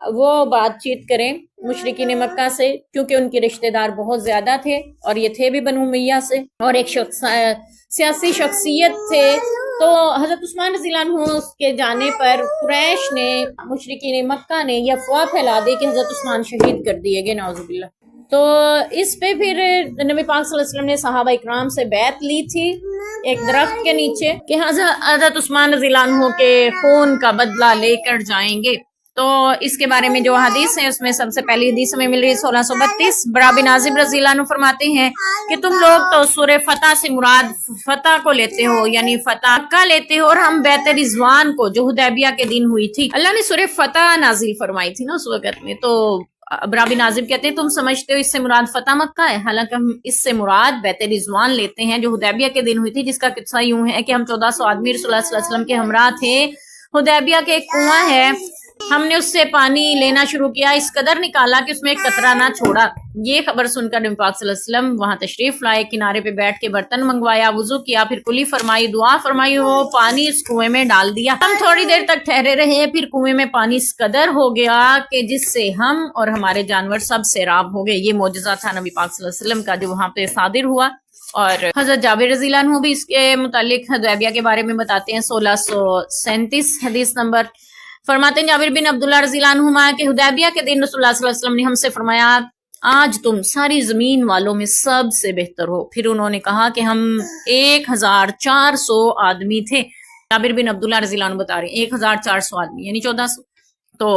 وہ بات چیت کریں مشرکین مکہ سے، کیونکہ ان کے رشتہ دار بہت زیادہ تھے اور یہ تھے بھی بنو امیہ سے، اور ایک سیاسی شخصیت تھے۔ تو حضرت عثمان رضی اللہ عنہ کے جانے پر قریش نے، مشرکین مکہ نے یہ افواہ پھیلا دی کہ حضرت عثمان شہید کر دیے گئے، نعوذ باللہ۔ تو اس پہ پھر نبی پاک صلی اللہ علیہ وسلم نے صحابہ اکرام سے بیعت لی تھی ایک درخت کے نیچے کہ حضرت عثمان رضی اللہ عنہ کے خون کا بدلہ لے کر جائیں گے۔ تو اس کے بارے میں جو حدیث ہے اس میں سب سے پہلی حدیث میں مل رہی 1632، برا بن عازب رضی اللہ عنہ فرماتے ہیں کہ تم لوگ تو سورہ فتح سے مراد فتح کو لیتے ہو، یعنی فتح کا لیتے ہو، اور ہم بیعت رضوان کو جو حدیبیہ کے دن ہوئی تھی، اللہ نے سورہ فتح نازل فرمائی تھی نا اس وقت میں، تو برا بن عازب کہتے ہیں تم سمجھتے ہو اس سے مراد فتح مکہ ہے، حالانکہ ہم اس سے مراد بیعت رضوان لیتے ہیں جو حدیبیہ کے دن ہوئی تھی، جس کا قصہ یوں ہے کہ ہم 1400 آدمی رسول اللہ صلی اللہ علیہ وسلم کے ہمراہ تھے۔ حدیبیہ کے ایک کنواں ہے، ہم نے اس سے پانی لینا شروع کیا، اس قدر نکالا کہ اس میں ایک قطرہ نہ چھوڑا۔ یہ خبر سن کر نبی پاک صلی اللہ علیہ وسلم وہاں تشریف لائے، کنارے پہ بیٹھ کے برتن منگوایا، وضو کیا، پھر کلی فرمائی، دعا فرمائی، وہ پانی اس کنویں میں ڈال دیا۔ ہم تھوڑی دیر تک ٹھہرے رہے، پھر کنویں میں پانی اس قدر ہو گیا کہ جس سے ہم اور ہمارے جانور سب سیراب ہو گئے۔ یہ معجزہ تھا نبی پاک صلی اللہ علیہ وسلم کا جو وہاں پہ صادر ہوا۔ اور حضرت جابر رضی اللہ عنہ بھی اس کے متعلق حدیبیہ کے بارے میں بتاتے ہیں، 1637 حدیث نمبر، فرماتے ہیں جابر بن عبداللہ رضی اللہ عنہما کہ حدیبیہ کے دن رسول اللہ صلی اللہ علیہ وسلم نے ہم سے فرمایا آج تم ساری زمین والوں میں سب سے بہتر ہو۔ پھر انہوں نے کہا کہ ہم 1400 آدمی تھے۔ جابر بن عبداللہ رضی اللہ عنہ بتا رہے ہیں 1400 آدمی یعنی 1400۔ تو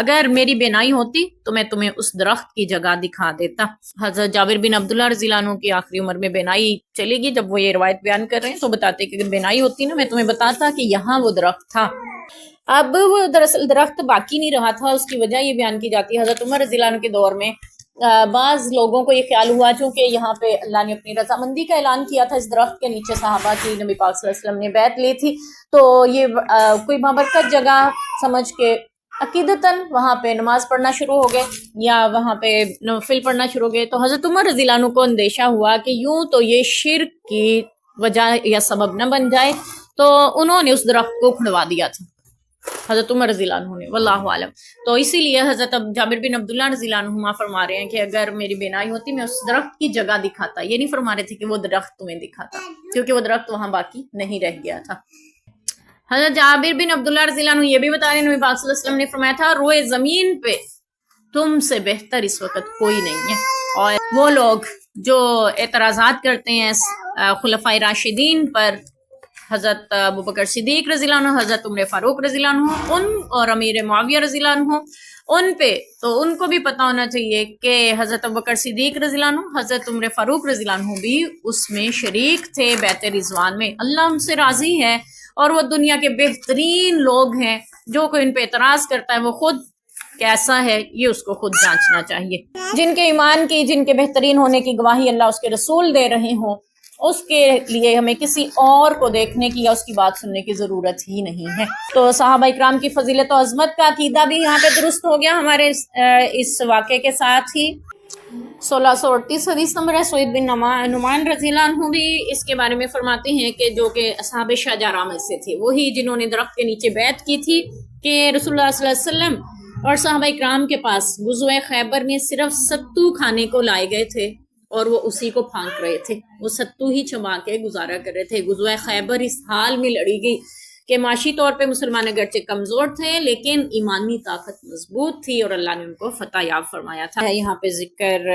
اگر میری بینائی ہوتی تو میں تمہیں اس درخت کی جگہ دکھا دیتا۔ حضرت جابر بن عبداللہ رضی اللہ عنہ کی آخری عمر میں بینائی چلے گی، جب وہ یہ روایت بیان کر رہے ہیں تو بتاتے کہ اگر بینائی ہوتی نا میں تمہیں بتاتا کہ یہاں وہ درخت تھا۔ اب وہ دراصل درخت باقی نہیں رہا تھا، اس کی وجہ یہ بیان کی جاتی ہے حضرت عمر رضی اللہ عنہ کے دور میں بعض لوگوں کو یہ خیال ہوا چونکہ یہاں پہ اللہ نے اپنی رضامندی کا اعلان کیا تھا، اس درخت کے نیچے صحابہ کی نبی پاک صلی اللہ علیہ وسلم نے بیعت لی تھی، تو یہ کوئی بابرکت جگہ سمجھ کے عقیدتاً وہاں پہ نماز پڑھنا شروع ہو گئے یا وہاں پہ نفل پڑھنا شروع ہو گئے۔ تو حضرت عمر رضی اللہ عنہ کو اندیشہ ہوا کہ یوں تو یہ شرک کی وجہ یا سبب نہ بن جائے، تو انہوں نے اس درخت کو کھڑوا دیا تھا حضرت عمر رضی اللہ عنہ نے، واللہ عالم۔ تو اسی لیے حضرت جابر بن عبداللہ رضی اللہ عنہما فرما رہے ہیں کہ اگر میری بینائی ہوتی میں اس درخت کی جگہ دکھاتا، یہ نہیں فرما رہے تھے کہ وہ درخت تمہیں دکھاتا، کیونکہ وہ درخت وہاں باقی نہیں رہ گیا تھا۔ حضرت جابر بن عبداللہ رضی اللہ عنہ یہ بھی بتا رہے ہیں نبی پاک صلی اللہ علیہ وسلم نے فرمایا تھا روئے زمین پہ تم سے بہتر اس وقت کوئی نہیں ہے۔ اور وہ لوگ جو اعتراضات کرتے ہیں خلفائے راشدین پر، حضرت ابوبکر صدیق رضی اللہ عنہ، حضرت عمر فاروق رضی اللہ عنہ، ان اور امیر معاویہ رضی اللہ عنہ، ان پہ تو ان کو بھی پتہ ہونا چاہیے کہ حضرت ابوبکر صدیق رضی اللہ عنہ، حضرت عمر فاروق رضی اللہ عنہ بھی اس میں شریک تھے بیعت رضوان میں۔ اللہ ان سے راضی ہے اور وہ دنیا کے بہترین لوگ ہیں۔ جو کوئی ان پہ اعتراض کرتا ہے وہ خود کیسا ہے یہ اس کو خود جانچنا چاہیے۔ جن کے ایمان کی، جن کے بہترین ہونے کی گواہی اللہ اس کے رسول دے رہے ہوں، اس کے لیے ہمیں کسی اور کو دیکھنے کی یا اس کی بات سننے کی ضرورت ہی نہیں ہے۔ تو صحابہ اکرام کی فضیلت و عظمت کا عقیدہ بھی یہاں پہ درست ہو گیا ہمارے اس واقعے کے ساتھ ہی۔ 1638 حدیث نمبر ہے، سعید بن نعمان رضی اللہ عنہ بھی اس کے بارے میں فرماتے ہیں کہ جو کہ اصحاب شجرہ میں سے تھے، وہی جنہوں نے درخت کے نیچے بیعت کی تھی کہ رسول اللہ صلی اللہ علیہ وسلم اور صحابہ اکرام کے پاس غزوہ خیبر میں صرف ستو کھانے کو لائے گئے تھے اور وہ اسی کو پھانک رہے تھے، وہ ستو ہی چبا کے گزارا کر رہے تھے۔ غزوہ خیبر اس حال میں لڑی گئی کہ معاشی طور پہ مسلمان اگرچہ کمزور تھے لیکن ایمانی طاقت مضبوط تھی اور اللہ نے ان کو فتح یاب فرمایا تھا۔ یہاں پہ ذکر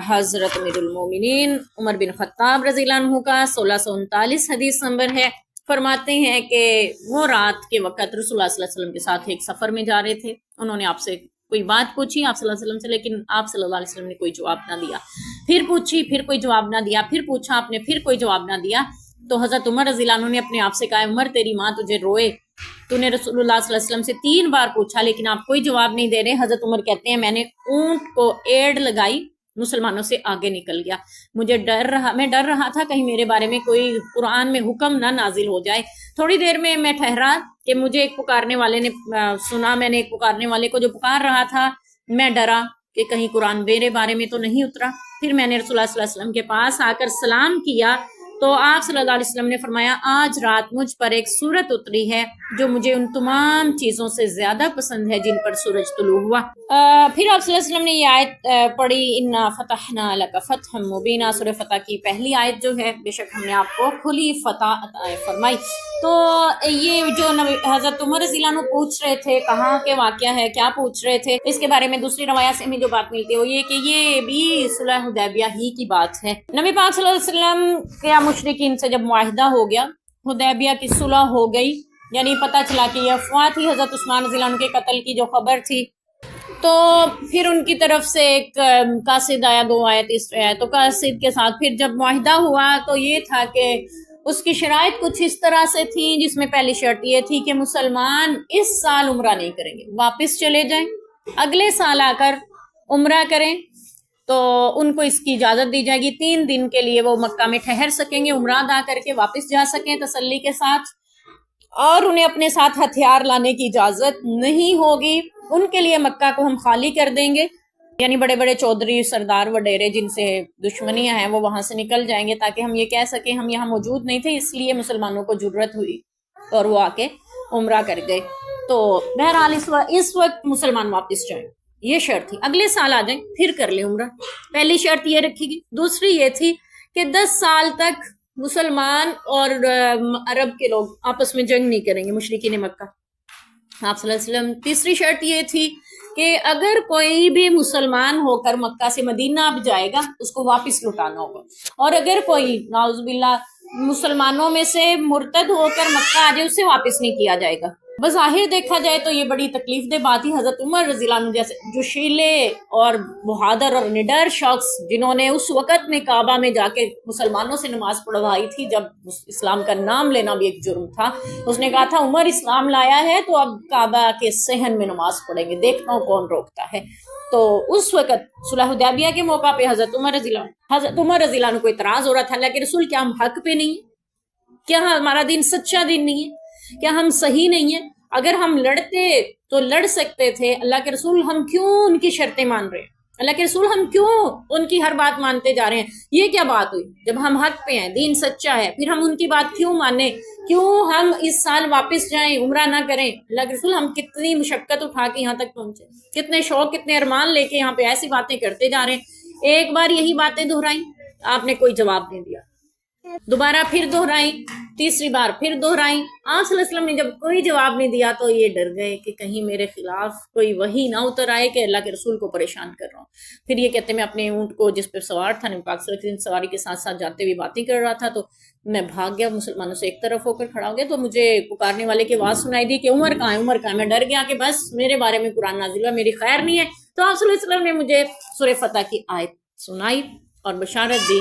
حضرت امیر المومنین عمر بن خطاب رضی اللہ عنہ کا 1639 حدیث نمبر ہے، فرماتے ہیں کہ وہ رات کے وقت رسول اللہ صلی اللہ علیہ وسلم کے ساتھ ایک سفر میں جا رہے تھے، انہوں نے آپ سے کوئی بات پوچھی آپ صلی اللہ علیہ وسلم سے، لیکن آپ صلی اللہ علیہ وسلم نے کوئی جواب نہ دیا، پھر پوچھی پھر کوئی جواب نہ دیا، پھر پوچھا آپ نے پھر کوئی جواب نہ دیا، تو حضرت عمر رضی اللہ عنہ نے اپنے آپ سے کہا عمر تیری ماں تجھے روئے، تو نے رسول اللہ صلی اللہ علیہ وسلم سے 3 بار پوچھا لیکن آپ کوئی جواب نہیں دے رہے۔ حضرت عمر کہتے ہیں میں نے اونٹ کو ایڑ لگائی، مسلمانوں سے آگے نکل گیا، میں ڈر رہا تھا کہیں میرے بارے میں کوئی قرآن میں حکم نہ نازل ہو جائے۔ تھوڑی دیر میں ٹھہرا کہ مجھے ایک پکارنے والے نے سنا، میں نے ایک پکارنے والے کو جو پکار رہا تھا، میں ڈرا کہ کہیں قرآن میرے بارے میں تو نہیں اترا۔ پھر میں نے رسول اللہ صلی اللہ علیہ وسلم کے پاس آ کر سلام کیا تو آپ صلی اللہ علیہ وسلم نے فرمایا آج رات مجھ پر ایک سورت اتری ہے جو مجھے ان تمام چیزوں سے زیادہ پسند ہے جن پر سورج طلوع ہوا۔ پھر آپ صلی اللہ علیہ وسلم نے یہ آیت پڑھی انا فتحنا لک فتحا مبینا، سورہ فتح کی پہلی آیت جو ہے، بے شک ہم نے آپ کو کھلی فتح عطا فرمائی۔ تو یہ جو حضرت عمر رضی اللہ عنہ پوچھ رہے تھے کہاں کے واقعہ ہے، کیا پوچھ رہے تھے، اس کے بارے میں دوسری روایات سے ہمیں جو بات ملتی ہے وہ یہ کہ یہ بھی صلح حدیبیہ ہی کی بات ہے۔ نبی پاک صلی اللہ علیہ وسلم کے مشرکین سے جب معاہدہ ہو گیا، حدیبیہ کی صلح ہو گئی، یعنی پتہ چلا کہ یہ افواہ تھی حضرت عثمان رضی اللہ عنہ کے قتل کی جو خبر تھی، تو پھر ان کی طرف سے ایک قاصد آیا، 2 آیت اس آیا، تو قاصد کے ساتھ پھر جب معاہدہ ہوا تو یہ تھا کہ اس کی شرائط کچھ اس طرح سے تھی، جس میں پہلی شرط یہ تھی کہ مسلمان اس سال عمرہ نہیں کریں گے، واپس چلے جائیں، اگلے سال آ کر عمرہ کریں تو ان کو اس کی اجازت دی جائے گی، 3 دن کے لیے وہ مکہ میں ٹھہر سکیں گے، عمرہ ادا کر کے واپس جا سکیں تسلی کے ساتھ، اور انہیں اپنے ساتھ ہتھیار لانے کی اجازت نہیں ہوگی، ان کے لیے مکہ کو ہم خالی کر دیں گے، یعنی بڑے بڑے چودھری سردار وڈیرے جن سے دشمنیاں ہیں وہ وہاں سے نکل جائیں گے، تاکہ ہم یہ کہہ سکیں ہم یہاں موجود نہیں تھے، اس لیے مسلمانوں کو جرت ہوئی اور وہ آ کے عمرہ کر گئے۔ تو بہرحال اس وقت مسلمان واپس جائیں، یہ شرط تھی، اگلے سال آ جائیں پھر کر لیں عمرہ، پہلی شرط یہ رکھی گئی۔ دوسری یہ تھی کہ 10 سال تک مسلمان اور عرب کے لوگ آپس میں جنگ نہیں کریں گے، مشرکین مکہ۔ آپ صلی اللہ علیہ وسلم تیسری شرط یہ تھی کہ اگر کوئی بھی مسلمان ہو کر مکہ سے مدینہ اب جائے گا اس کو واپس لوٹانا ہوگا، اور اگر کوئی نعوذ باللہ مسلمانوں میں سے مرتد ہو کر مکہ آ جائے اسے واپس نہیں کیا جائے گا۔ بظاہر دیکھا جائے تو یہ بڑی تکلیف دہ بات ہی، حضرت عمر رضی اللہ عنہ جیسے جو شیلے اور بہادر اور نڈر شخص جنہوں نے اس وقت میں کعبہ میں جا کے مسلمانوں سے نماز پڑھوائی تھی جب اسلام کا نام لینا بھی ایک جرم تھا، اس نے کہا تھا عمر اسلام لایا ہے تو اب کعبہ کے صحن میں نماز پڑھیں گے، دیکھتا ہوں کون روکتا ہے۔ تو اس وقت صلح حدیبیہ کے موقع پہ حضرت عمر رضی اللہ عنہ کو اعتراض ہو رہا تھا، اللہ کے رسول کیا ہم حق پہ نہیں ہیں؟ کیا ہمارا دین سچا دین نہیں ہے؟ کیا ہم صحیح نہیں ہیں؟ اگر ہم لڑتے تو لڑ سکتے تھے، اللہ کے رسول ہم کیوں ان کی شرطیں مان رہے ہیں؟ اللہ کے رسول ہم کیوں ان کی ہر بات مانتے جا رہے ہیں؟ یہ کیا بات ہوئی؟ جب ہم حق پہ ہیں، دین سچا ہے، پھر ہم ان کی بات کیوں مانیں؟ کیوں ہم اس سال واپس جائیں، عمرہ نہ کریں؟ اللہ کے رسول ہم کتنی مشقت اٹھا کے یہاں تک پہنچے، کتنے شوق کتنے ارمان لے کے یہاں پہ ایسی باتیں کرتے جا رہے ہیں۔ ایک بار یہی باتیں دہرائیں، آپ نے کوئی جواب نہیں دیا، دوبارہ پھر دہرائیں، تیسری بار پھر دہرائیں، آپ صلی اللہ علیہ وسلم نے جب کوئی جواب نہیں دیا تو یہ ڈر گئے کہ کہیں میرے خلاف کوئی وحی نہ اتر آئے کہ اللہ کے رسول کو پریشان کر رہا ہوں۔ پھر یہ کہتے میں اپنے اونٹ کو جس پہ سوار تھا نبی پاک صلی اللہ علیہ وسلم سواری کے ساتھ ساتھ جاتے ہوئے باتیں کر رہا تھا، تو میں بھاگ گیا، مسلمانوں سے ایک طرف ہو کر کھڑا ہو گیا، تو مجھے پکارنے والے کی آواز سنائی دی کہ عمر کہاں ہے، عمر کہاں ہے؟ میں ڈر گیا کہ بس میرے بارے میں قرآن نازل ہوا، میری خیر نہیں ہے۔ تو آپ صلی اللہ علیہ وسلم نے مجھے سورہ فتح کی آیت سنائی اور بشارت دی،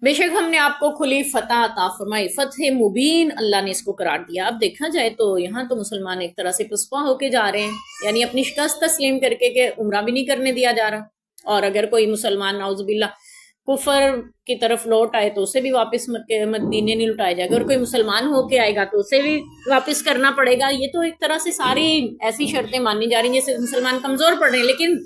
بے شک ہم نے آپ کو کھلی فتح عطا فرمائی، فتح مبین اللہ نے اس کو قرار دیا۔ اب دیکھا جائے تو یہاں تو مسلمان ایک طرح سے پسپا ہو کے جا رہے ہیں، یعنی اپنی شکست تسلیم کر کے کہ عمرہ بھی نہیں کرنے دیا جا رہا، اور اگر کوئی مسلمان نعوذ باللہ کفر کی طرف لوٹ آئے تو اسے بھی واپس مدینے نہیں لوٹایا جائے گا، اور کوئی مسلمان ہو کے آئے گا تو اسے بھی واپس کرنا پڑے گا۔ یہ تو ایک طرح سے ساری ایسی شرطیں مانی جا رہی ہیں جیسے مسلمان کمزور پڑ رہے ہیں، لیکن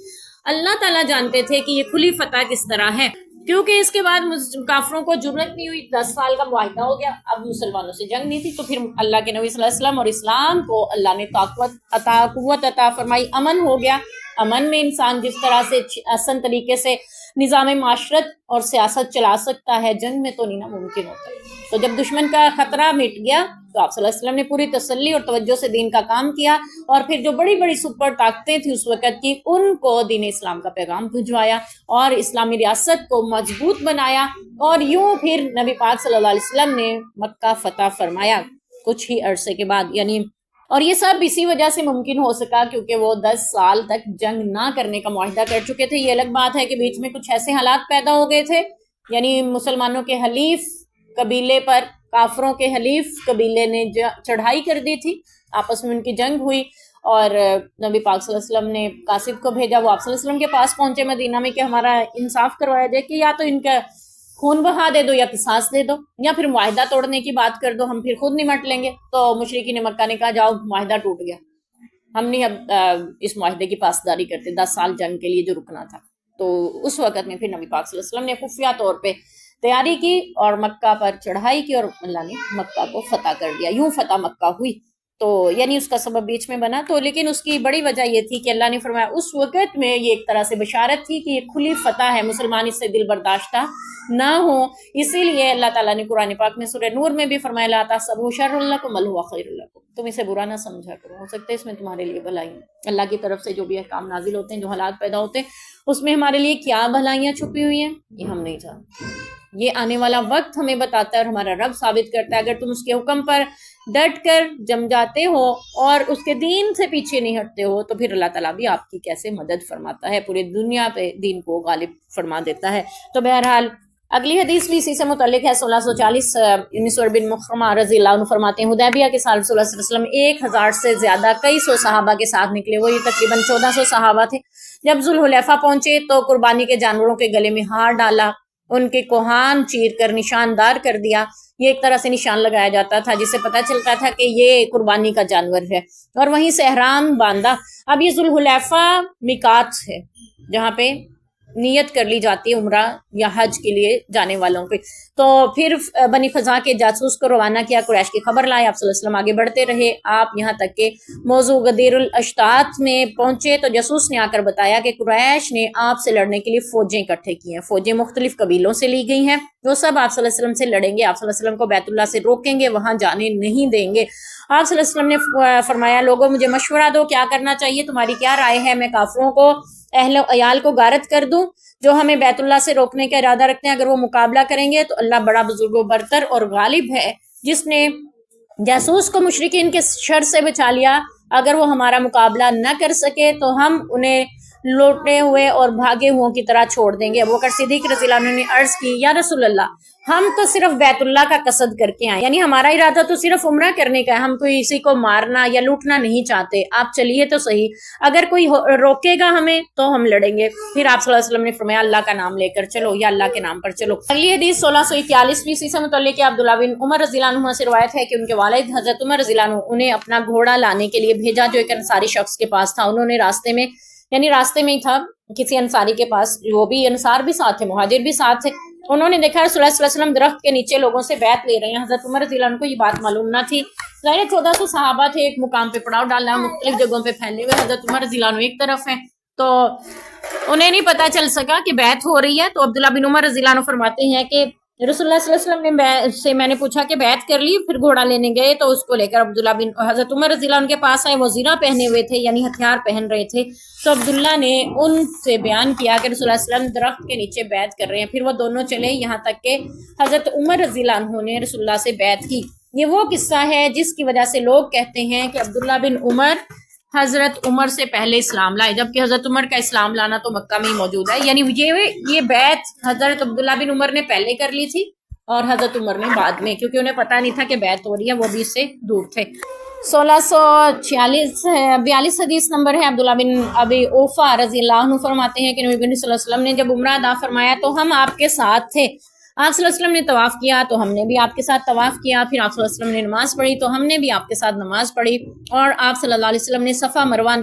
اللہ تعالیٰ جانتے تھے کہ یہ کھلی فتح کس طرح ہے، کیونکہ اس کے بعد کافروں کو جرت نہیں ہوئی، 10 سال کا معاہدہ ہو گیا، اب مسلمانوں سے جنگ نہیں تھی، تو پھر اللہ کے نبی صلی اللہ علیہ وسلم اور اسلام کو اللہ نے قوت عطا فرمائی، امن ہو گیا۔ امن میں انسان جس طرح سے احسن طریقے سے نظام معاشرت اور سیاست چلا سکتا ہے، جنگ میں تو نہیں ناممکن ہوتا۔ تو جب دشمن کا خطرہ مٹ گیا تو آپ صلی اللہ علیہ وسلم نے پوری تسلی اور توجہ سے دین کا کام کیا، اور پھر جو بڑی بڑی سپر طاقتیں تھیں اس وقت کی، ان کو دین اسلام کا پیغام بھجوایا اور اسلامی ریاست کو مضبوط بنایا، اور یوں پھر نبی پاک صلی اللہ علیہ وسلم نے مکہ فتح فرمایا کچھ ہی عرصے کے بعد، یعنی اور یہ سب اسی وجہ سے ممکن ہو سکا کیونکہ وہ 10 سال تک جنگ نہ کرنے کا معاہدہ کر چکے تھے۔ یہ الگ بات ہے کہ بیچ میں کچھ ایسے حالات پیدا ہو گئے تھے، یعنی مسلمانوں کے حلیف قبیلے پر کافروں کے حلیف قبیلے نے چڑھائی کر دی تھی، آپس میں ان کی جنگ ہوئی، اور نبی پاک صلی اللہ علیہ وسلم نے قاصد کو بھیجا، وہ آپ صلی اللہ علیہ وسلم کے پاس پہنچے مدینہ میں کہ ہمارا انصاف کروایا جائے کہ یا تو ان کا خون بہا دے دو یا قصاص دے دو، یا پھر معاہدہ توڑنے کی بات کر دو، ہم پھر خود نمٹ لیں گے۔ تو مشرکین مکہ نے کہا جاؤ معاہدہ ٹوٹ گیا، ہم نہیں اب اس معاہدے کی پاسداری کرتے، 10 سال جنگ کے لیے جو رکنا تھا۔ تو اس وقت میں پھر نبی پاک صلی اللہ علیہ وسلم نے خفیہ طور پہ تیاری کی اور مکہ پر چڑھائی کی، اور اللہ نے مکہ کو فتح کر دیا، یوں فتح مکہ ہوئی۔ تو یعنی اس کا سبب بیچ میں بنا، تو لیکن اس کی بڑی وجہ یہ تھی کہ اللہ نے فرمایا اس وقت میں یہ ایک طرح سے بشارت تھی کہ یہ کھلی فتح ہے، مسلمان اس سے دل برداشتہ نہ ہو، اسی لیے اللہ تعالیٰ نے قرآن پاک میں سورہ نور میں بھی فرمایا لا تحسبوا شر لکم بل هو خیر لکم، تم اسے برا نہ سمجھا کرو، ہو سکتا ہے اس میں تمہارے لیے بھلائی ہے۔ اللہ کی طرف سے جو بھی احکام نازل ہوتے ہیں، جو حالات پیدا ہوتے ہیں، اس میں ہمارے لیے کیا بھلائیاں چھپی ہوئی ہیں یہ ہم نہیں جانتے، یہ آنے والا وقت ہمیں بتاتا ہے اور ہمارا رب ثابت کرتا ہے۔ اگر تم اس کے حکم پر ڈٹ کر جم جاتے ہو اور اس کے دین سے پیچھے نہیں ہٹتے ہو تو پھر اللہ تعالیٰ بھی آپ کی کیسے مدد فرماتا ہے، پوری دنیا پہ دین کو غالب فرما دیتا ہے۔ تو بہرحال اگلی حدیث بھی اسی سے متعلق ہے، 1640 مسور بن مخرمہ رضی اللہ عنہ فرماتے ہیں حدیبیہ کے سال رسول اللہ صلی اللہ علیہ وسلم 1000 سے زیادہ کئی سو صحابہ کے ساتھ نکلے، وہی تقریباً 1400 صحابہ تھے۔ جب ذوالحلیفہ پہنچے تو قربانی کے جانوروں کے گلے میں ہار ڈالا، ان کے کوہان چیر کر نشاندار کر دیا، یہ ایک طرح سے نشان لگایا جاتا تھا جس سے پتہ چلتا تھا کہ یہ قربانی کا جانور ہے، اور وہیں سے احرام باندھا۔ اب یہ ذوالحلیفہ میقات ہے جہاں پہ نیت کر لی جاتی ہے عمرہ یا حج کے لیے جانے والوں کی۔ تو پھر بنی فضا کے جاسوس کو روانہ کیا، قریش کی خبر لائے، آپ صلی اللہ علیہ وسلم آگے بڑھتے رہے، آپ یہاں تک کہ موضوع غدیر الاشتات میں پہنچے تو جاسوس نے آ کر بتایا کہ قریش نے آپ سے لڑنے کے لیے فوجیں اکٹھے کی ہیں، فوجیں مختلف قبیلوں سے لی گئی ہیں، وہ سب آپ صلی اللہ علیہ وسلم سے لڑیں گے، آپ صلی اللہ علیہ وسلم کو بیت اللہ سے روکیں گے، وہاں جانے نہیں دیں گے۔ آپ صلی اللہ علیہ وسلم نے فرمایا لوگوں مجھے مشورہ دو، کیا کرنا چاہیے، تمہاری کیا رائے ہے؟ میں کافروں کو اہل و عیال کو غارت کر دوں جو ہمیں بیت اللہ سے روکنے کا ارادہ رکھتے ہیں؟ اگر وہ مقابلہ کریں گے تو اللہ بڑا بزرگ و برتر اور غالب ہے، جس نے جاسوس کو مشرکین کے شر سے بچا لیا، اگر وہ ہمارا مقابلہ نہ کر سکے تو ہم انہیں لوٹے ہوئے اور بھاگے ہوں کی طرح چھوڑ دیں گے۔ ابوبکر صدیق رضی اللہ عنہ نے عرض کی یا رسول اللہ، ہم تو صرف بیت اللہ کا قصد کر کے آئے، یعنی ہمارا ارادہ تو صرف عمرہ کرنے کا ہے، ہم کوئی کسی کو مارنا یا لوٹنا نہیں چاہتے، آپ چلیے تو صحیح، اگر کوئی روکے گا ہمیں تو ہم لڑیں گے۔ پھر آپ صلی اللہ علیہ وسلم نے فرمایا اللہ کا نام لے کر چلو یا اللہ کے نام پر چلو۔ اگلی حدیث 1641 سے متعلق ہے، عبداللہ بن عمر رضی اللہ عنہ سے روایت ہے کہ ان کے والد حضرت عمر رضی اللہ عنہ انہیں اپنا گھوڑا لانے کے لیے بھیجا جو ایک انصاری شخص کے پاس تھا، انہوں نے راستے میں ہی تھا کسی انصاری کے پاس، وہ بھی انصار بھی ساتھ تھے، مہاجر بھی ساتھ تھے، انہوں نے دیکھا رسول اللہ صلی اللہ علیہ وسلم درخت کے نیچے لوگوں سے بیعت لے رہے ہیں۔ حضرت عمر رضی اللہ عنہ کو یہ بات معلوم نہ تھی، ظاہر 1400 صحابہ تھے، ایک مقام پہ پڑاؤ ڈالنا، مختلف جگہوں پہ پھیلے ہوئے، حضرت عمر رضی اللہ عنہ ایک طرف ہیں، تو انہیں نہیں پتا چل سکا کہ بیعت ہو رہی ہے۔ تو عبداللہ بن عمر رضی اللہ عنہ فرماتے ہیں کہ رسول اللہ صلی اللہ علیہ وسلم سے میں نے پوچھا کہ بیعت کر لی، پھر گھوڑا لینے گئے تو اس کو لے کر عبداللہ بن حضرت عمر رضی اللہ عنہ کے پاس آئے، وہ زیرہ پہنے ہوئے تھے یعنی ہتھیار پہن رہے تھے، تو عبداللہ نے ان سے بیان کیا کہ رسول اللہ صلی اللہ علیہ وسلم درخت کے نیچے بیعت کر رہے ہیں، پھر وہ دونوں چلے یہاں تک کہ حضرت عمر رضی اللہ عنہ نے رسول اللہ سے بیعت کی۔ یہ وہ قصہ ہے جس کی وجہ سے لوگ کہتے ہیں کہ عبداللہ بن عمر حضرت عمر سے پہلے اسلام لائے، جبکہ حضرت عمر کا اسلام لانا تو مکہ میں ہی موجود ہے، یعنی یہ بیعت حضرت عبداللہ بن عمر نے پہلے کر لی تھی اور حضرت عمر نے بعد میں، کیونکہ انہیں پتہ نہیں تھا کہ بیعت ہو رہی ہے، وہ بھی اس سے دور تھے۔ 1642 حدیث نمبر ہے، عبداللہ بن ابی اوفا رضی اللہ عنہ فرماتے ہیں کہ نبی کریم صلی اللہ علیہ وسلم نے جب عمرہ ادا فرمایا تو ہم آپ کے ساتھ تھے، آپ صلی اللہ علیہ وسلم نے طواف کیا تو ہم نے بھی آپ کے ساتھ طواف کیا، پھر آپ صلی اللہ علیہ وسلم نے نماز پڑھی تو ہم نے بھی آپ کے ساتھ نماز پڑھی، اور آپ صلی اللہ علیہ وسلم نے صفا مروہ